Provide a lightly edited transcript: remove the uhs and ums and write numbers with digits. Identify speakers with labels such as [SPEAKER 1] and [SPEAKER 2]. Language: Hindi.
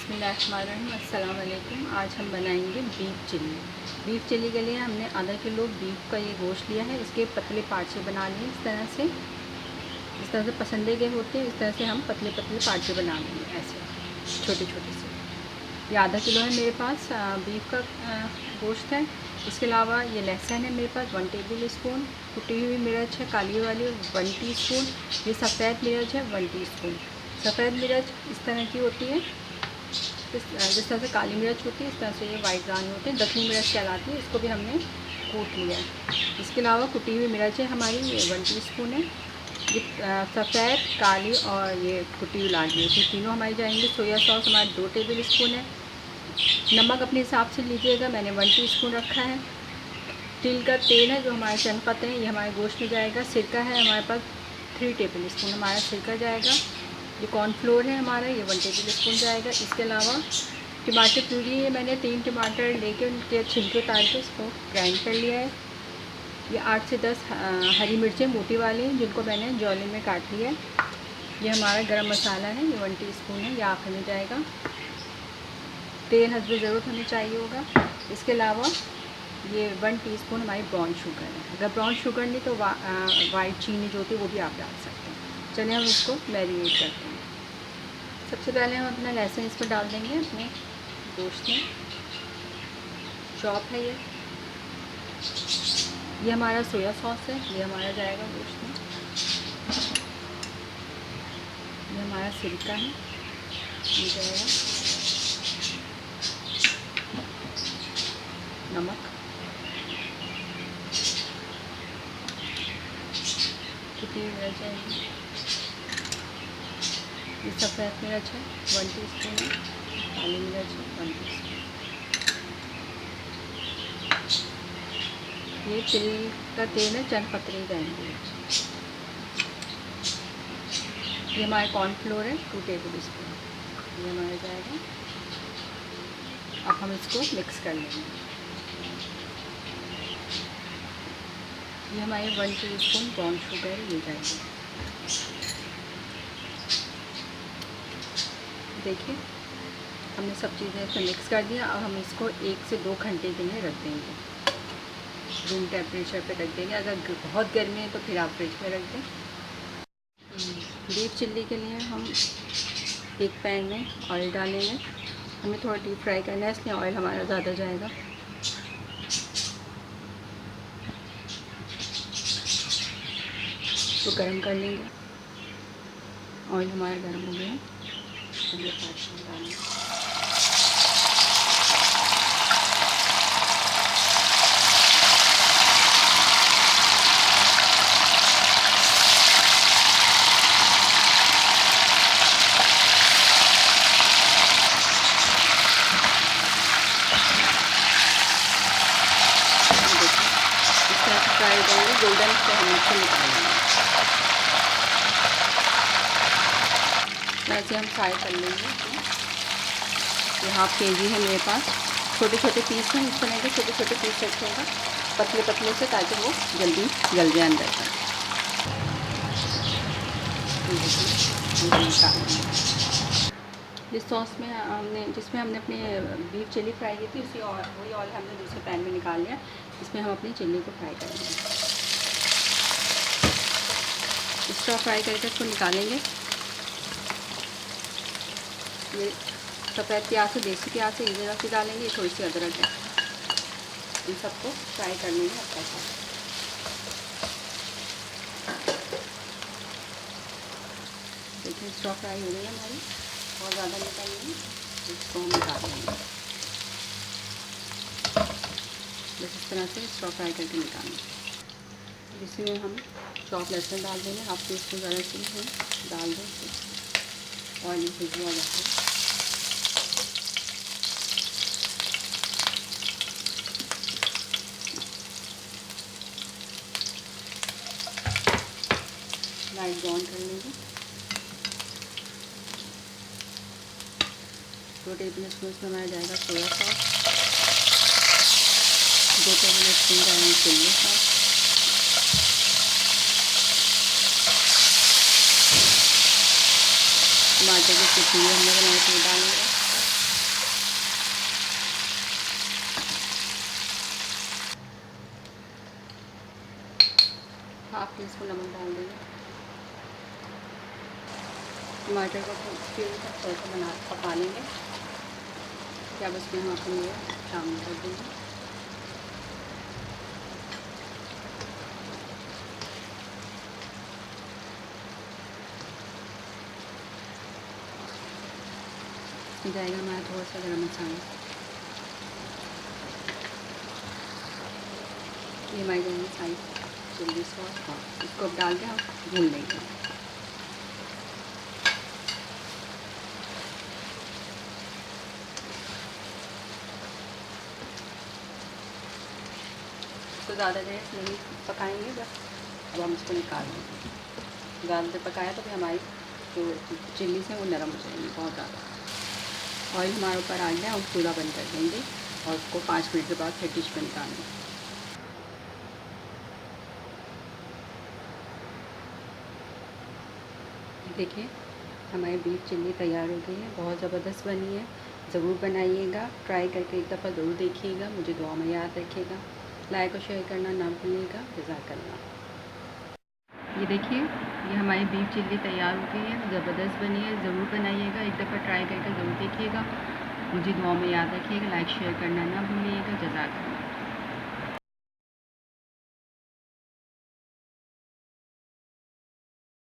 [SPEAKER 1] बिस्मिल्लाहिर्रहमानिर्रहीम। अस्सलाम वालेकुम। आज हम बनाएंगे बीफ चिल्ली। बीफ चिल्ली के लिए हमने आधा किलो बीफ का ये गोश्त लिया है। इसके पतले पार्चे बना लिए इस तरह से पसंदे के होते हैं। इस तरह से हम पतले पतले पार्चे बना लेंगे, ऐसे छोटे छोटे से। ये आधा किलो है मेरे पास बीफ का गोश्त है। इसके अलावा ये लहसुन है मेरे पास 1 टेबल स्पून, कुटी हुई मिर्च है काली वाली 1 टीस्पून, ये सफ़ेद मिर्च है 1 टीस्पून। सफ़ेद मिर्च इस तरह की होती है, जिस तरह से काली मिर्च होती है इस तरह से ये वाइट रानी होती है, दक्षिणी मिर्च कहलाती है। इसको भी हमने कूट लिया है। इसके अलावा कुटी हुई मिर्च है हमारी, ये 1 टीस्पून है। ये सफ़ेद काली और ये कुटी हुई लाल मिर्च, ये तीनों हमारी जाएंगे। सोया सॉस हमारे 2 टेबल स्पून है। नमक अपने हिसाब से लीजिएगा, मैंने 1 टीस्पून रखा है। तिल का तेल है जो हमारे चंद पत्ते हैं, ये हमारे गोश्त में जाएगा। सिरका है हमारे पास 3 टेबल स्पून हमारा सिरका जाएगा। ये कॉर्नफ्लोर है हमारा, ये 1 टेबल स्पून जाएगा। इसके अलावा टमाटर प्यूरी है, मैंने 3 टमाटर लेके उनके छिलके उतार के इसको ग्राइंड कर लिया है। ये 8 से 10 हरी मिर्चें मोटी वाली हैं जिनको मैंने जौले में काट लिया है। ये हमारा गरम मसाला है, ये 1 टीस्पून है, ये आखिर में जाएगा। तेल हस्बे ज़रूरत हमें चाहिए होगा। इसके अलावा ये 1 टीस्पून हमारी ब्राउन शुगर है। अगर ब्राउन शुगर नहीं तो वाइट चीनी जो होती है वो भी आप डाल सकते हैं। चलिए हम इसको मैरिनेट करते हैं। सबसे पहले हम अपना लहसुन इस पर डाल देंगे अपने गोश्त में। चॉप है ये हमारा सोया सॉस है, ये हमारा जाएगा गोश्त में। ये हमारा सिरका है, ये जाएगा। नमक, कुटी हुई मिर्च जाएगी। ये सफ़ेद मिर्च है 1 टीस्पून है, काली मिर्च है 1 टीस्पून। ये तिल का तेल है, चंद पत्ते जाएंगे। ये हमारे कॉर्नफ्लोर है 2 टेबल स्पून, ये हमारा जाएगा। अब हम इसको मिक्स कर लेंगे। ये हमारे 1 टीस्पून ब्राउन शुगर है, ये जाएगी। देखिए हमने सब चीज़ें इसमें मिक्स कर दिया। अब हम इसको 1 से 2 घंटे के लिए रख देंगे, रूम टेम्परेचर पे रख देंगे। अगर बहुत गर्मी है तो फिर आप फ्रिज में रख दें। बीफ चिल्ली के लिए हम एक पैन में ऑयल डालेंगे। हमें थोड़ा डीप फ्राई करना है, इसलिए ऑयल हमारा ज़्यादा जाएगा। तो गर्म कर लेंगे। ऑयल हमारा गर्म हो गया है, ये पार्ट डालेंगे। फ्राई करेंगे, गोल्डन से हम इसको निकालेंगे। ऐसे हम फ्राई कर लेंगे। ये हाफ केजी है मेरे पास, छोटे छोटे पीस हैं। इस तरह के छोटे छोटे पीस रखेगा पतले पतले से, ताकि वो जल्दी गल जाए अंदर तक। जिस सॉस में जिसमें हमने अपने बीफ चिल्ली फ्राई की थी वही ऑयल हमने दूसरे पैन में निकाल लिया। इसमें हम अपनी चिल्ली को फ्राई करेंगे। एक्स्ट्रा फ्राई करके इसको निकालेंगे। ये सफ़ेद प्याज से देसी प्याज से ज़रा सी डालेंगे, थोड़ी सी अदरक है। इन सबको फ्राई कर लेंगे अच्छा सा। देखिए स्टॉक फ्राई हो गई है हमारी, बहुत ज़्यादा निकालेंगे, इसको हम निकाल लेंगे। बस इस तरह से स्टॉक फ्राई करके निकालेंगे। इसमें हम चॉप लहसुन डाल देंगे, हाफ टीस्पून ज़रा सी डाल दें। ऑयल में भिजवा जाता है। लाइट ब्राउन कर लेंगे। 2 टेबल स्पून इसमें हमारा जाएगा सोया सॉस, 2 टेबल स्पून जाएंगे चिल्ली सॉस, टमाटर की चटनी हमने बनाई थी डालेंगे। हाफ टी स्पून नमक डाल देंगे। टमाटर को प्यूरी का थोड़ा सा पका लेंगे। क्या बस में हम अपनी ये शामिल कर देंगे। जाएगा हमारा थोड़ा सा गरम मसाला। ये हमारी जाएंगे सारी चिल्ली सॉस। हाँ, इसको अब डाल के हम भून लेंगे। इसको ज़्यादा देर नहीं पकाएंगे, बस अब हम इसको निकाल लेंगे। ज़्यादा देर पकाया तो फिर हमारी जो चिल्ली है वो नरम हो जाएगी बहुत ज़्यादा। ऑयल हमारे ऊपर आ गया, हम चूल्हा बंद कर देंगे और उसको 5 मिनट के बाद फिर डिश में निकालेंगे। देखिए हमारी बीफ चिल्ली तैयार हो गई है, बहुत ज़बरदस्त बनी है। ज़रूर बनाइएगा, ट्राई करके एक दफ़ा ज़रूर देखिएगा, मुझे दुआ में याद रखिएगा। लाइक और शेयर करना ना भूलिएगा। जज़ाकल्लाह। ये देखिए ये हमारी बीफ चिल्ली तैयार हो गई है, ज़बरदस्त बनी है। ज़रूर बनाइएगा, एक दफ़ा ट्राई करके ज़रूर देखिएगा। मुझे दुआ में याद रखिएगा, लाइक शेयर करना ना भूलिएगा। जज़ाकल्लाह।